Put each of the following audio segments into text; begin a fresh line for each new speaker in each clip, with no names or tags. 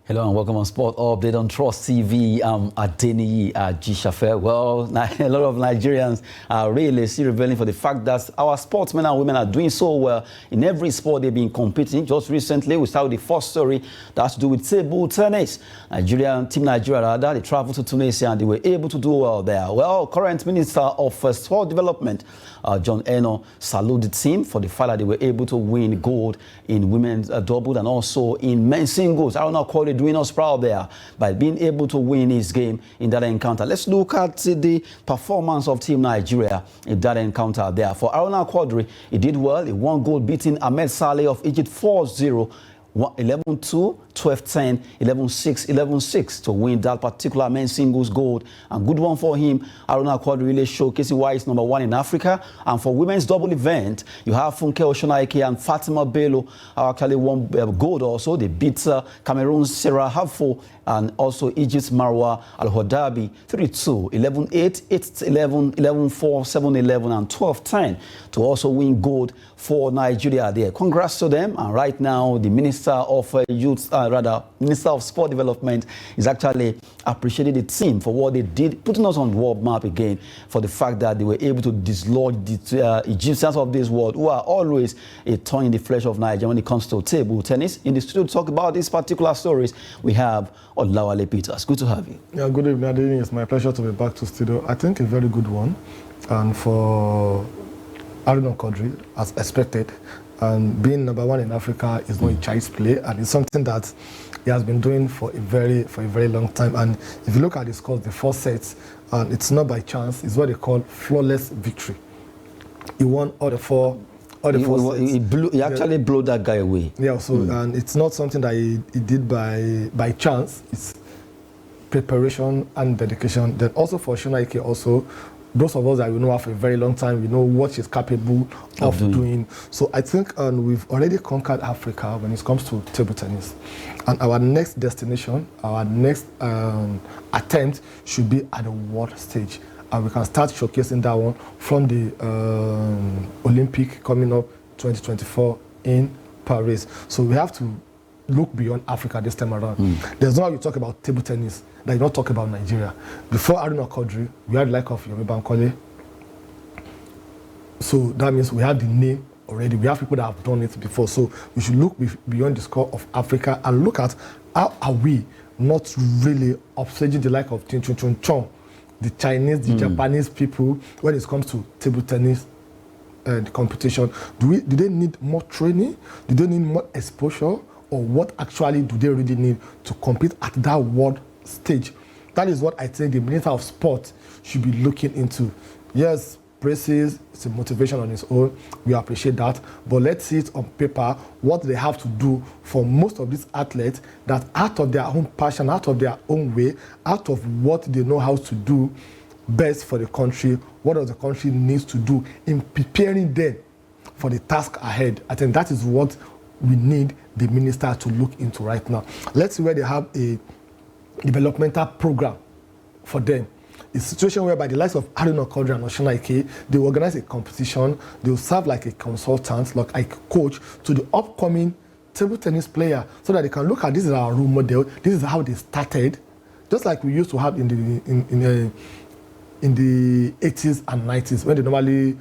Hello and welcome on Sport Update on Trust TV. I'm Adeniyi Ajishafe. Well, a lot of Nigerians are really still reveling for the fact that our sportsmen and women are doing so well in every sport they've been competing. Just recently, we started the first story that has to do with table tennis. Team Nigeria, they traveled to Tunisia and they were able to do well there. Well, current Minister of Sport Development, John Eno, saluted the team for the fact that they were able to win gold in women's double and also in men's singles. I don't know how doing us proud there by being able to win his game in that encounter. Let's look at the performance of Team Nigeria in that encounter there. For Aruna Quadri, he did well. He won gold, beating Ahmed Saleh of Egypt 4-0. 11-2, 12-10, 11-6, 11-6 to win that particular men's singles gold. And good one for him. Aruna Quadri really showcasing why he's number one in Africa. And for women's double event, you have Funke Oshonaike and Fatima Bello actually won gold also. They beat Cameroon's Sarah Hafo and also Egypt's Marwa Al-Hodabi 3-2, 11-8, 8-11, 11-4, 7-11, and 12-10 to also win gold for Nigeria there. Congrats to them. And right now, the Minister of Minister of Sport Development is actually appreciating the team for what they did, putting us on the world map again for the fact that they were able to dislodge the Egyptians of this world, who are always a thorn in the flesh of Nigeria when it comes to table tennis. In the studio to talk about these particular stories, we have Olawale Peters. Good to have you.
Yeah, good evening, Adeni. It's my pleasure to be back to studio. I think a very good one. And for Aruna Quadri, as expected, and being number one in Africa is not a child's play, and it's something that he has been doing for a very long time. And if you look at the scores, the four sets, and it's not by chance, it's what they call flawless victory. He won all the four sets.
He actually blew that guy away.
Yeah, so and it's not something that he did by chance. It's preparation and dedication. Then also for Shonaike, also those of us that we know her for a very long time, we know what she's capable of doing. So I think we've already conquered Africa when it comes to table tennis. And our next destination, our next attempt should be at the world stage. And we can start showcasing that one from the Olympic coming up 2024 in Paris. So we have to look beyond Africa this time around. There's no how you talk about table tennis that you don't talk about Nigeria. Before Aruna Quadri, we had the like of Yomi Bankole. So that means we have the name already. We have people that have done it before. So we should look beyond the score of Africa and look at how are we not really upstaging the like of Tin Chun Chun Chong, the Chinese, the Japanese people when it comes to table tennis. The competition. Do they need more training? Do they need more exposure? Or what actually do they really need to compete at that world stage? That is what I think the Minister of Sport should be looking into. Yes, praises, it's a motivation on its own. We appreciate that. But let's see it on paper, what they have to do for most of these athletes that out of their own passion, out of their own way, out of what they know how to do best for the country, what does the country needs to do in preparing them for the task ahead. I think that is what we need the minister to look into right now. Let's see where they have a developmental program for them. A situation whereby the likes of Aruna Quadri and Oshonaike, they will organize a competition, they will serve like a consultant, like a coach to the upcoming table tennis player so that they can look at this is our role model, this is how they started, just like we used to have in the 80s and 90s when they normally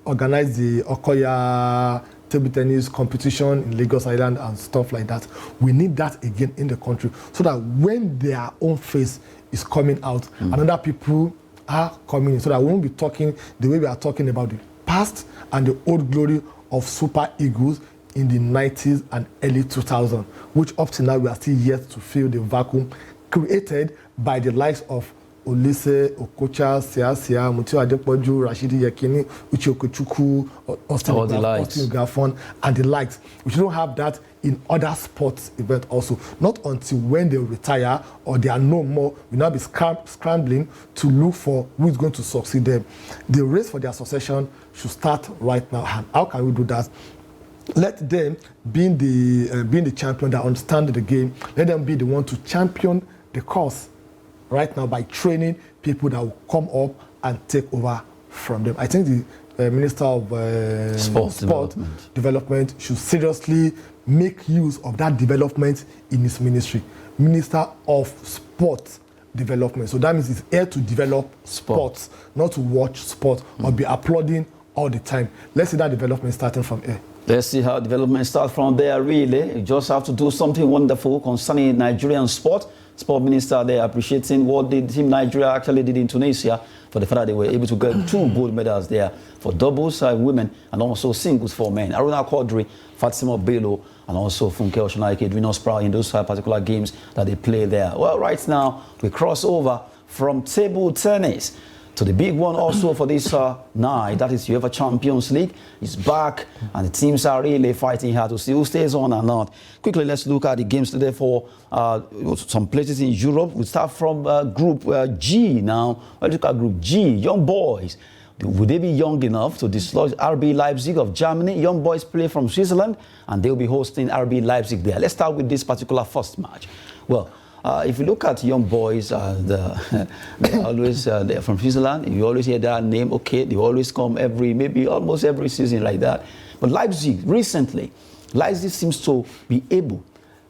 organize the Okoya table tennis competition in Lagos Island and stuff like that. We need that again in the country so that when their own face is coming out, another people are coming in, so that we won't be talking the way we are talking about the past and the old glory of Super Eagles in the 90s and early 2000s, which up to now we are still yet to fill the vacuum created by the likes of Olise, Okocha, Sia, Mutio Adepoju, Rashidi Yekini, Uche Okechukwu, Austin Gafon, and the likes. We shouldn't have that in other sports events also. Not until when they retire or they are no more, we now be scrambling to look for who is going to succeed them. The race for their succession should start right now. And how can we do that? Let them, being the champion that understand the game, let them be the one to champion the cause right now by training people that will come up and take over from them. I think the Minister of Sport Development should seriously make use of that development in his ministry. Minister of Sport Development. So that means he's here to develop sports, not to watch sport or be applauding all the time. Let's see that development starting from here.
Let's see how development starts from there, really. You just have to do something wonderful concerning Nigerian sport. Sport minister there appreciating what the team Nigeria actually did in Tunisia for the fact that they were able to get 2 gold medals there for doubles women and also singles for men. Aruna Quadri, Fatima Bello, and also Funke Oshunaike doing us proud in those particular games that they play there. Well, right now we cross over from table tennis to the big one also for this night, that is UEFA Champions League. It's back and the teams are really fighting hard to see who stays on or not. Quickly, let's look at the games today for some places in Europe. We start from Group G now. Let's look at Group G, young boys. Would they be young enough to dislodge RB Leipzig of Germany? Young boys play from Switzerland and they'll be hosting RB Leipzig there. Let's start with this particular first match. Well, if you look at young boys, they're always they're from Switzerland. You always hear that name. Okay, they always come maybe almost every season like that. But Leipzig, recently, Leipzig seems to be able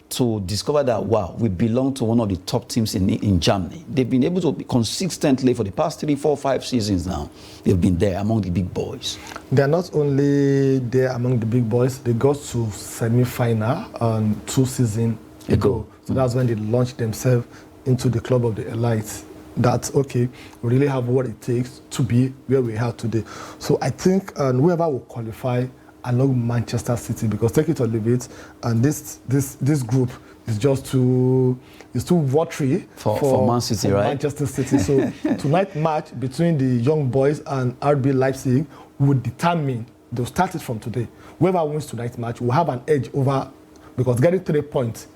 to discover that, wow, we belong to one of the top teams in Germany. They've been able to be consistently for the past 3, 4, 5 seasons now. They've been there among the big boys.
They're not only there among the big boys, they got to semi-final 2 seasons ago. So that's when they launched themselves into the club of the elites. That's okay, we really have what it takes to be where we are today. So I think whoever will qualify along Manchester City, because take it or leave it, and this group is just too watery
for Man City, right?
Manchester City. So tonight's match between the young boys and RB Leipzig would determine, they'll start it from today. Whoever wins tonight's match will have an edge over, because getting 3 points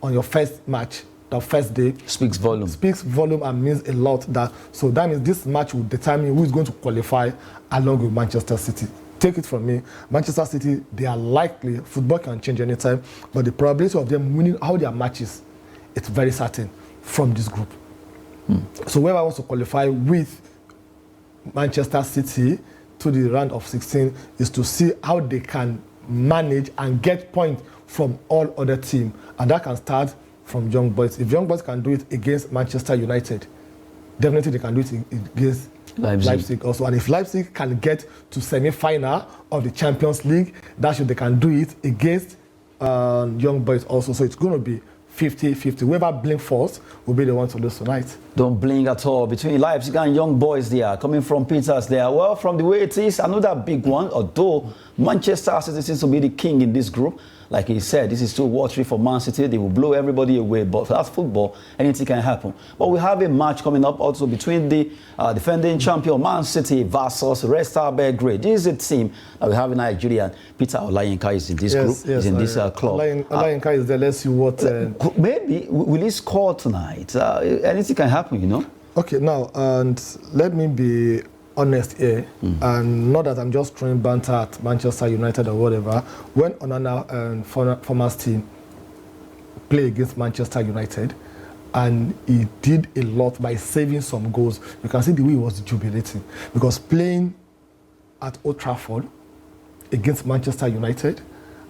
on your first match, the first day,
speaks volume
and means a lot. So that means this match will determine who is going to qualify along with Manchester City. Take it from me, Manchester City, they are likely, football can change anytime, but the probability of them winning all their matches, it's very certain from this group. So whoever wants to qualify with Manchester City to the round of 16 is to see how they can manage and get points from all other teams, and that can start from young boys. If young boys can do it against Manchester United, definitely they can do it against Leipzig also. And if Leipzig can get to semi-final of the Champions League, they can do it against young boys also. So it's going to be 50-50. Whoever blink first will be the one to lose tonight.
Don't blink at all. Between Leipzig and young boys there, coming from Peters there. Well, from the way it is, another big one, although Manchester City seems to be the king in this group. Like he said, this is too watery for Man City. They will blow everybody away. But that's football. Anything can happen. But we have a match coming up also between the defending champion Man City versus Red Star Belgrade. This is a team that we have in Nigeria. Peter Olayinka is in this group. Yes, in this club.
Olayinka is there. Let's see what...
maybe, will he score tonight? Anything can happen, you know? Okay,
now, and let me be honest here, and not that I'm just throwing banter at Manchester United or whatever. When Onana and Former's team play against Manchester United, and he did a lot by saving some goals, you can see the way he was jubilating. Because playing at Old Trafford against Manchester United,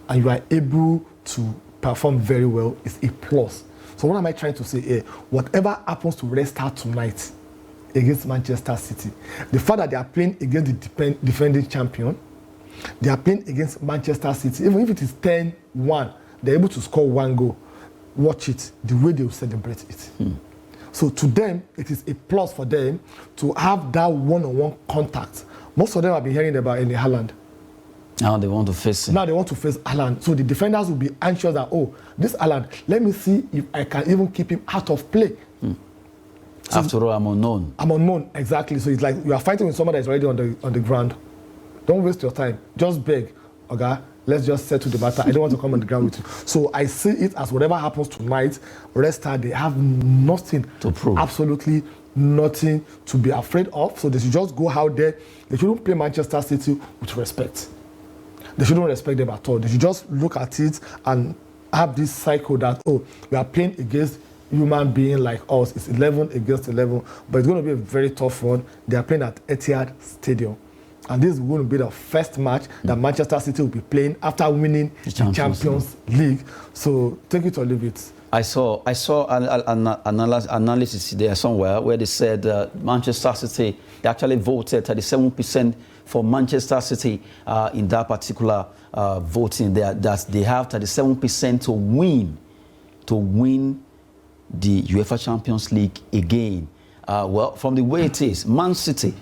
and you are able to perform very well, is a plus. So what am I trying to say here? Whatever happens to Red Star tonight against Manchester City, the fact that they are playing against the defending champion, they are playing against Manchester City, even if it is 10-1, they're able to score 1 goal. Watch it, the way they will celebrate it. So to them, it is a plus for them to have that one-on-one contact. Most of them have been hearing about Erling Haaland.
Now they want to face him.
Now they want to face Haaland. So the defenders will be anxious that, oh, this Haaland, let me see if I can even keep him out of play. So
after all, I'm unknown.
I'm unknown, exactly. So it's like you are fighting with someone that's already on the ground. Don't waste your time. Just beg, okay? Let's just settle the matter. I don't want to come on the ground with you. So I see it as whatever happens tonight, Red Star, they have nothing
to prove.
Absolutely nothing to be afraid of. So they should just go out there. They shouldn't play Manchester City with respect. They shouldn't respect them at all. They should just look at it and have this cycle that, oh, we are playing against human being like us. It's 11 against 11, but it's going to be a very tough one. They are playing at Etihad Stadium. And this is going to be the first match that Manchester City will be playing after winning the Champions League. So take it or leave it.
I saw an analysis there somewhere where they said Manchester City, they actually voted 37% for Manchester City in that particular voting there, that they have 37% to win the UEFA Champions League again. Well, from the way it is, Man City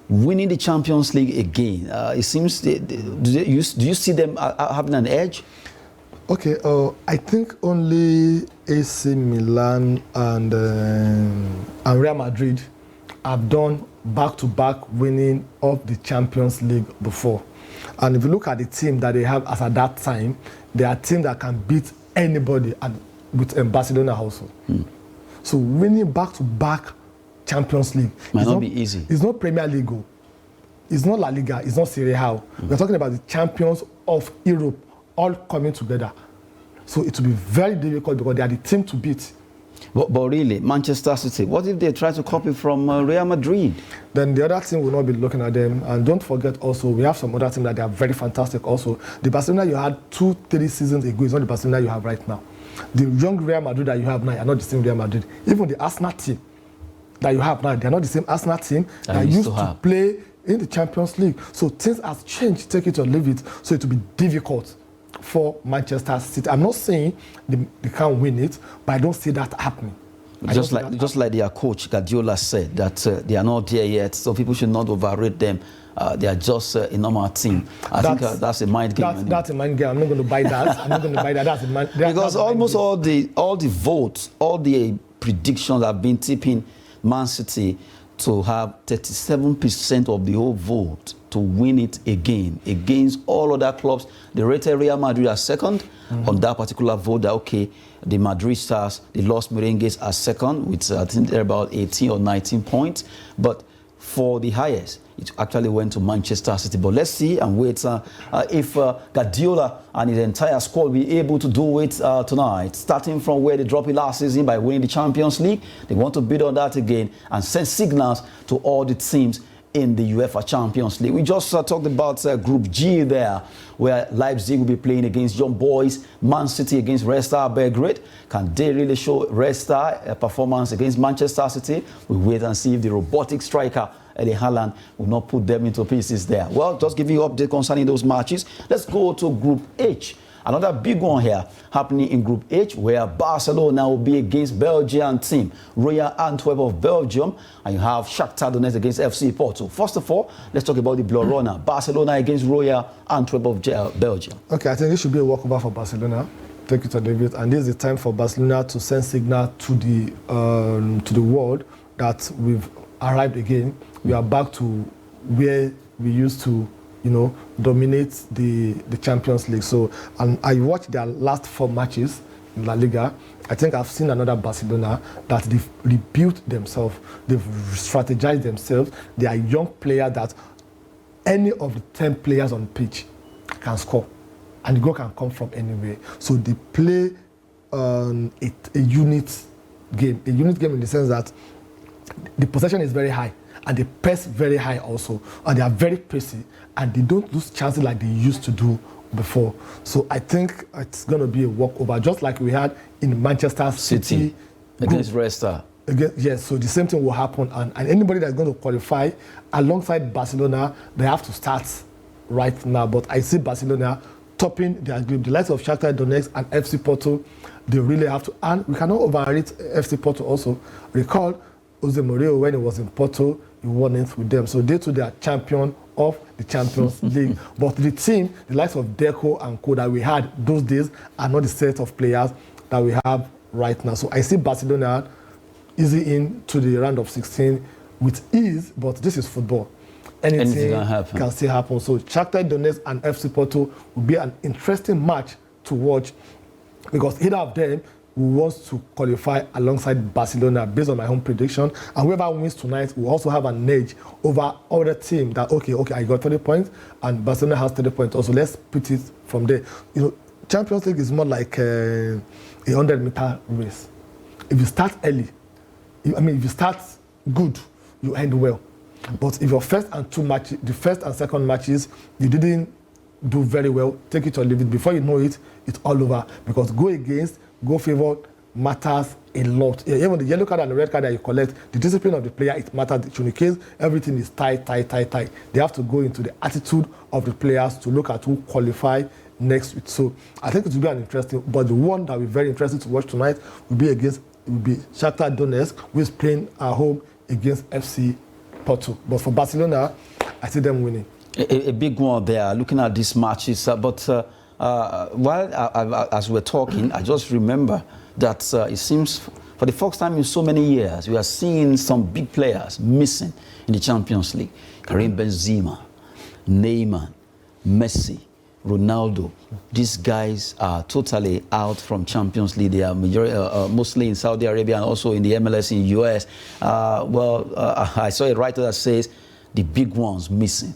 winning the Champions League again, it seems, do you see them having an edge?
Okay, I think only AC Milan and Real Madrid have done back-to-back winning of the Champions League before. And if you look at the team that they have as at that time, they are a team that can beat anybody, and with Barcelona also. So winning back-to-back Champions League
might not be easy.
It's not Premier League. It's not La Liga. It's not Serie A. We're talking about the champions of Europe all coming together. So it will be very difficult because they are the team to beat.
But really, Manchester City, what if they try to copy from Real Madrid? Then
the other team will not be looking at them. And don't forget also, we have some other teams that they are very fantastic also. The Barcelona you had 2-3 seasons ago is not the Barcelona you have right now. The young Real Madrid that you have now are not the same Real Madrid. Even the Arsenal team that you have now, they are not the same Arsenal team that used to play in the Champions League. So things have changed, take it or leave it. So it will be difficult for Manchester City. I'm not saying they can't win it, but I don't see that happening.
Just like their coach Guardiola said, that they are not there yet, so people should not overrate them. They are just a normal team. I think that's a mind game.
That's a mind game. I'm not going to buy that. I'm not going to buy that. That's a mind,
because almost all the votes, all the predictions have been tipping Man City to have 37% of the whole vote to win it again against all other clubs. They rated Real Madrid as second on that particular vote. That okay, the Madrid Stars, the Los Merengues are second with I think they're about 18 or 19 points. But for the highest, it actually went to Manchester City. But let's see and wait if Guardiola and his entire squad will be able to do it tonight. Starting from where they dropped it last season by winning the Champions League, they want to build on that again and send signals to all the teams in the UEFA Champions League. We just talked about Group G there, where Leipzig will be playing against Young Boys, Man City against Red Star Belgrade. Can they really show Red Star a performance against Manchester City? We wait and see if the robotic striker Erling Haaland will not put them into pieces there. Well, just give you an update concerning those matches. Let's go to Group H. Another big one here happening in Group H, where Barcelona will be against Belgian team Royal Antwerp of Belgium, and you have Shakhtar Donetsk against FC Porto. First of all, let's talk about the Blue Runner, Barcelona against Royal Antwerp of Belgium.
Okay, I think it should be a walkover for Barcelona. Take it or leave it, and this is the time for Barcelona to send signal to the world that we've arrived again. We are back to where we used to, dominate the Champions League. So, and I watched their last 4 matches in La Liga. I think I've seen another Barcelona that they've rebuilt themselves, they've strategized themselves. They are young players that any of the 10 players on pitch can score, and the goal can come from anywhere. So they play a unit game in the sense that the possession is very high, and they press very high also, and they are very pacey, and they don't lose chances like they used to do before. So I think it's going to be a walkover, just like we had in Manchester City
against Red Star.
Yes, so the same thing will happen, and anybody that's going to qualify alongside Barcelona, they have to start right now. But I see Barcelona topping their group. The likes of Shakhtar Donetsk and FC Porto, they really have to, and we cannot overrate FC Porto also. Recall Jose Mourinho, when he was in Porto, he won it with them. So they too, they are champion of the Champions League. But the team, the likes of Deco and Co that we had those days, are not the set of players that we have right now. So I see Barcelona easy into the round of 16 with ease, but this is football. Anything can still happen. So Shakhtar Donetsk and FC Porto will be an interesting match to watch, because either of them wants to qualify alongside Barcelona based on my own prediction, and whoever wins tonight will also have an edge over other team that okay, I got 30 points and Barcelona has 30 points also. Let's put it from there. Champions League is more like a 100-meter race. If you start early, if you start good, you end well. But if your first and second matches, you didn't do very well, take it or leave it. Before you know it, it's all over. Because go against, go favor matters a lot. Even the yellow card and the red card that you collect, the discipline of the player, it matters. In the case, everything is tight. They have to go into the attitude of the players to look at who qualify next week. So I think it will be an interesting, but the one that will be very interesting to watch tonight will be Shakhtar Donetsk, who is playing at home against FC Porto. But for Barcelona, I see them winning.
A big one there, looking at these matches. As we're talking, I just remember that it seems for the first time in so many years, we are seeing some big players missing in the Champions League. Karim Benzema, Neymar, Messi, Ronaldo. These guys are totally out from Champions League. They are mostly in Saudi Arabia and also in the MLS in the US. I saw a writer that says the big ones missing,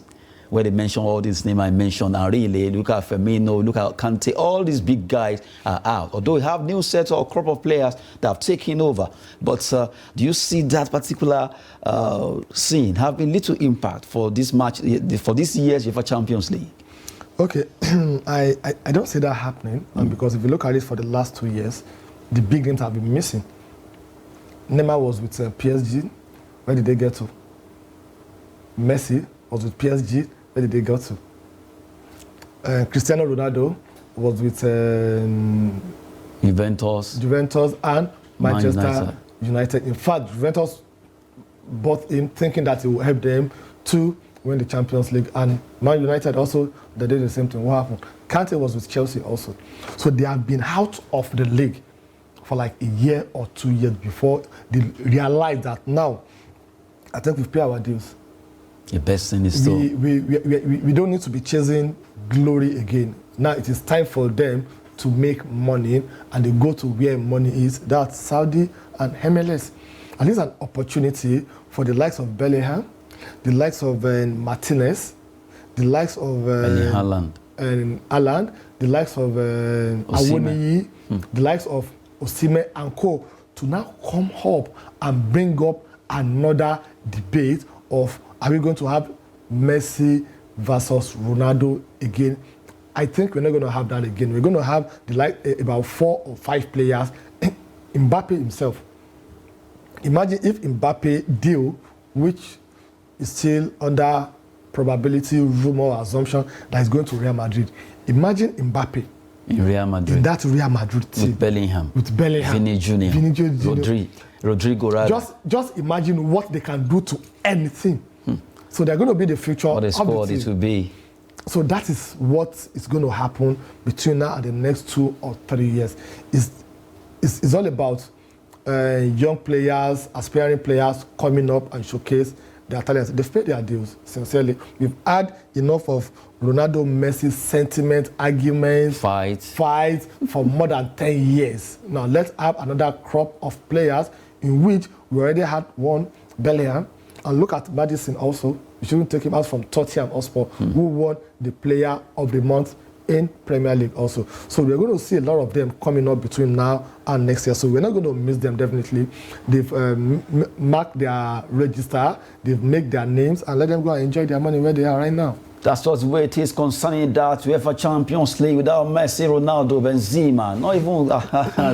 where they mention all these names I mentioned, and really look at Firmino, look at Kante, all these big guys are out. Although we have new sets or crop of players that have taken over. But do you see that particular scene having little impact for this match, for this year's UEFA Champions League?
Okay, I don't see that happening, because if you look at it for the last 2 years, the big names have been missing. Neymar was with PSG. Where did they get to? Messi was with PSG. Where did they go to? Cristiano Ronaldo was with Juventus and Manchester United. In fact, Juventus bought him thinking that it will help them to win the Champions League, and Man United also, they did the same thing. What happened? Kante was with Chelsea also. So they have been out of the league for like a year or 2 years before they realized that now, I think we've paid our dues.
The best thing is still...
We don't need to be chasing glory again. Now it is time for them to make money, and they go to where money is. That's Saudi and MLS. And this is an opportunity for the likes of Bellingham, the likes of Martinez, the likes of
Haaland,
the likes of Awoniyi, the likes of Osimhen and co. to now come up and bring up another debate of, are we going to have Messi versus Ronaldo again? I think we're not going to have that again. We're going to have about 4 or 5 players. Mbappe himself. Imagine if Mbappe deal, which is still under probability, rumor, or assumption, that he's going to Real Madrid. Imagine Mbappe
in Real Madrid.
In that Real Madrid team.
With Bellingham.
Vini Jr.
Rodrigo rather.
Just imagine what they can do to anything. So they're going to be the future
what a
of
squad
the team.
It will be.
So that is what is going to happen between now and the next 2 or 3 years. It's all about young players, aspiring players coming up and showcase their talents. They've paid their dues, sincerely. We've had enough of Ronaldo, Messi sentiment, arguments, fights for more than 10 years. Now let's have another crop of players in which we already had one, Bellingham. And look at Madison also. We shouldn't take him out from Tottenham Hotspur, who won the Player of the Month in Premier League also. So we're going to see a lot of them coming up between now and next year. So we're not going to miss them, definitely. They've marked their register, they've made their names, and let them go and enjoy their money where they are right now.
That's just the way it is concerning that UEFA Champions League without Messi, Ronaldo, Benzema, not even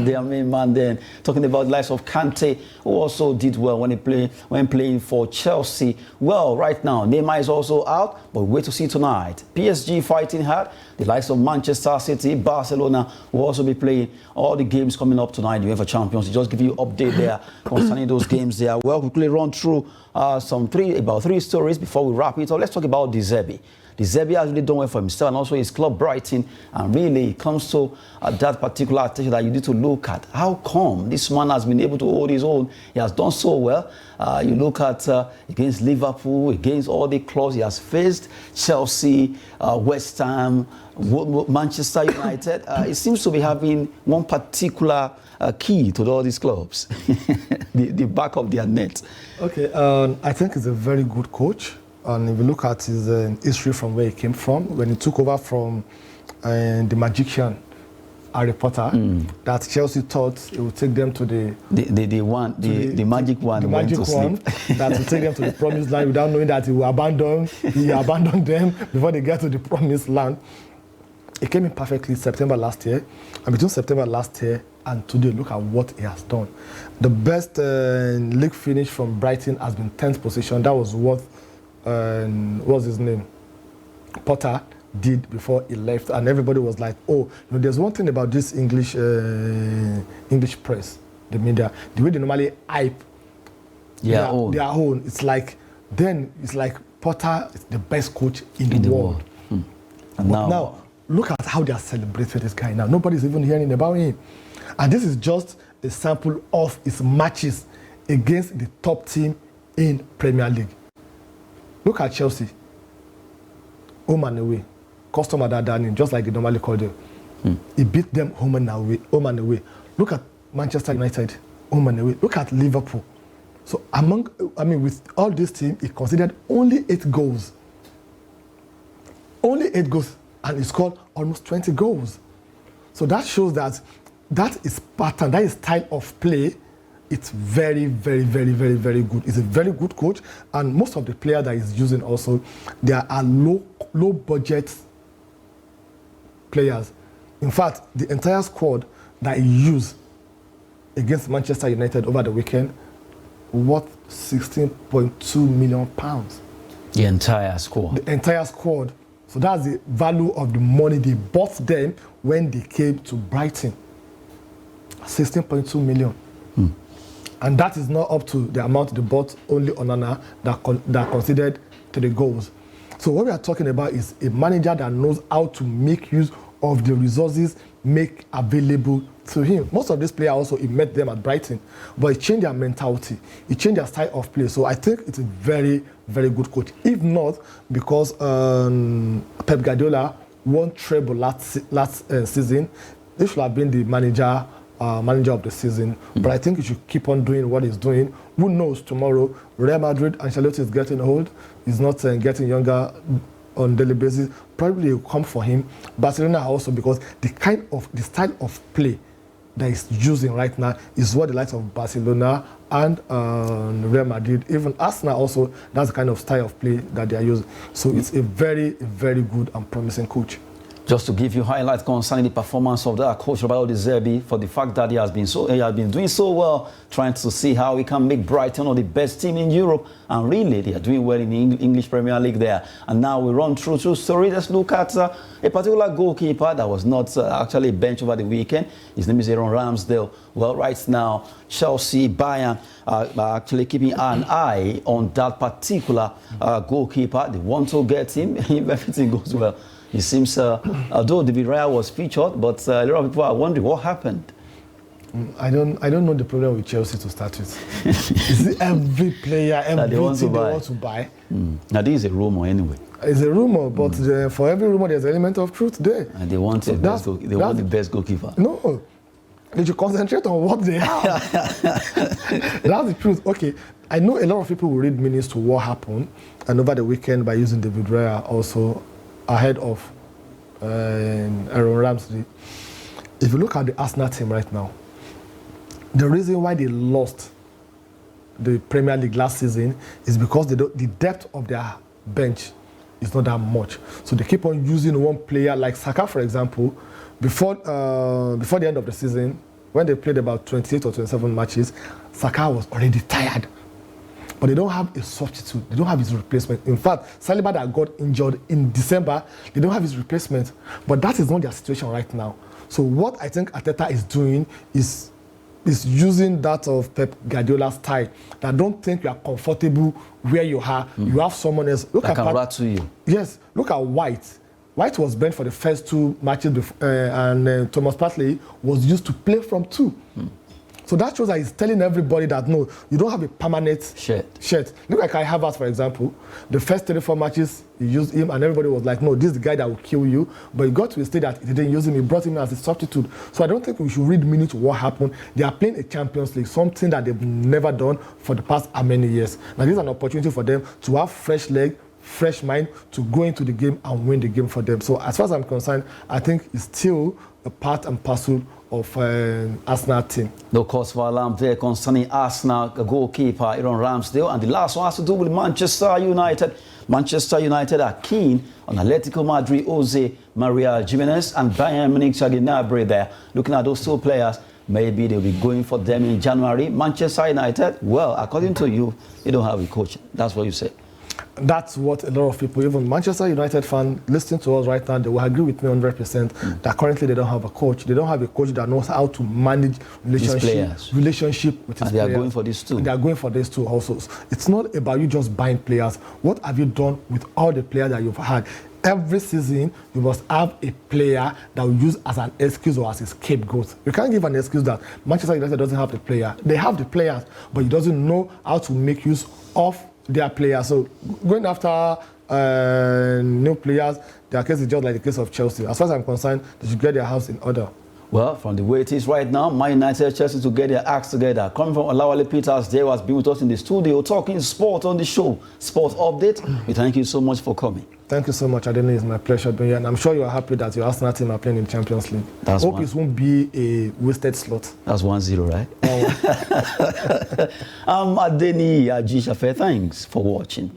their main man then. Talking about the likes of Kante, who also did well when playing for Chelsea. Well, right now, Neymar is also out, but wait to see tonight. PSG fighting hard. The likes of Manchester City, Barcelona will also be playing all the games coming up tonight, the UEFA Champions League. Just give you an update there concerning those games there. Well, we'll quickly run through about three stories before we wrap it up. Let's talk about De Zerbi. De Zerbi has really done well for himself and also his club Brighton, and really it comes to that particular attention that you need to look at. How come this man has been able to hold his own? He has done so well. You look at against Liverpool, against all the clubs he has faced, Chelsea, West Ham, Manchester United. It seems to be having one particular key to all these clubs, the back of their net.
Okay, I think he's a very good coach. And if you look at his history from where he came from, when he took over from the Magician Harry Potter, that Chelsea thought it would take them to the
magic one.
The magic one that will take them to the promised land without knowing that he will abandon them before they get to the promised land. It came in perfectly September last year, and between September last year and today, look at what he has done. The best league finish from Brighton has been 10th position. That was what what's his name? Potter did before he left, and everybody was like, oh, there's one thing about this English press, the media, the way they normally hype their own. It's like Potter is the best coach in the world.
And
now look at how they are celebrating this guy now. Nobody's even hearing about him. And this is just a sample of his matches against the top team in Premier League. Look at Chelsea. Home and away. Customer that Danny, just like they normally call them. He beat them home and away. Look at Manchester United, home and away. Look at Liverpool. So with all this team, he considered only 8 goals. Only 8 goals. And he scored almost 20 goals. So that shows that is pattern, that is style of play. It's very, very, very, very, very good. He's a very good coach, and most of the players that he's using also, they are low budget players. In fact, the entire squad that he used against Manchester United over the weekend worth £16.2 million.
The entire squad.
The entire squad. So that's the value of the money they bought them when they came to Brighton. 16.2 million. And that is not up to the amount they bought only Onana that considered 3 goals. So what we are talking about is a manager that knows how to make use of the resources make available to him. Most of these players also, he met them at Brighton, but he changed their mentality. He changed their style of play. So I think it's a very, very good coach. If not, because Pep Guardiola won treble last season, he should have been the manager of the season. But I think he should keep on doing what he's doing. Who knows, tomorrow, Real Madrid, Ancelotti is getting old. He's not getting younger on a daily basis. Probably will come for him. Barcelona also, because the style of play that he's using right now is what the likes of Barcelona and Real Madrid, even Arsenal also, that's the kind of style of play that they are using. So it's a very, very good and promising coach.
Just to give you highlights concerning the performance of that coach Roberto De Zerbi, for the fact that he has been doing so well, trying to see how he can make Brighton one of the best team in Europe, and really they are doing well in the English Premier League there. And now we run through two stories. Let's look at a particular goalkeeper that was not actually benched over the weekend. His name is Aaron Ramsdale. Well, right now Chelsea, Bayern are actually keeping an eye on that particular goalkeeper. They want to get him if everything goes well. It seems, although David Raya was featured, but a lot of people are wondering what happened.
I don't know the problem with Chelsea to start with. Is every player, everything they want to buy?
Now, this is a rumor anyway.
It's a rumor, but for every rumor, there's an element of truth there.
And they want, want the best goalkeeper.
No. They should concentrate on what they have. That's the truth. Okay, I know a lot of people will read meanings to what happened, and over the weekend by using David Raya also ahead of Aaron Ramsdale. If you look at the Arsenal team right now, the reason why they lost the Premier League last season is because the depth of their bench is not that much. So they keep on using one player like Saka, for example. Before the end of the season, when they played about 28 or 27 matches, Saka was already tired. But they don't have a substitute. They don't have his replacement. In fact, Saliba that got injured in December, they don't have his replacement. But that is not their situation right now. So what I think Arteta is doing is using that of Pep Guardiola's style. That I don't think you are comfortable where you are. You have someone else.
Look at rattle you.
Yes. Look at White. White was benched for the first 2 matches, and Thomas Partey was used to play from 2. So that shows that he's telling everybody that, no, you don't have a permanent shirt. Look at Kai Havertz, for example. The first 34 matches, he used him, and everybody was like, no, this is the guy that will kill you. But he got to a state that he didn't use him. He brought him as a substitute. So I don't think we should read meaning to what happened. They are playing a Champions League, something that they've never done for the past how many years. Now, this is an opportunity for them to have fresh leg, fresh mind to go into the game and win the game for them. So as far as I'm concerned, I think it's still a part and parcel of Arsenal team.
No cause for alarm there concerning Arsenal goalkeeper Aaron Ramsdale. And the last one has to do with Manchester United. Manchester United are keen on Atletico Madrid, Jose Maria Jimenez, and Bayern Munich, Serge Gnabry there. Looking at those two players, maybe they'll be going for them in January. Manchester United, well, according to you, they don't have a coach. That's what you say.
That's what a lot of people, even Manchester United fans listening to us right now, they will agree with me 100% that currently they don't have a coach. They don't have a coach that knows how to manage relationship with his players.
They are going for this too.
And they are going for this too also. It's not about you just buying players. What have you done with all the players that you've had? Every season, you must have a player that will use as an excuse or as a scapegoat. You can't give an excuse that Manchester United doesn't have the player. They have the players, but he doesn't know how to make use of their players. So going after new players, their case is just like the case of Chelsea. As far as I'm concerned, they should get their house in order.
Well, from the way it is right now, Man United, Chelsea to get their acts together. Coming from Olawale Peters, there has been with us in the studio talking sport on the show. Sport update. We thank you so much for coming.
Thank you so much, Adeni. It's my pleasure being here. And I'm sure you are happy that your Arsenal team are playing in the Champions League. Hope it won't be a wasted slot.
That's 1-0, right? I'm Adeni Ajishafe. Thanks for watching.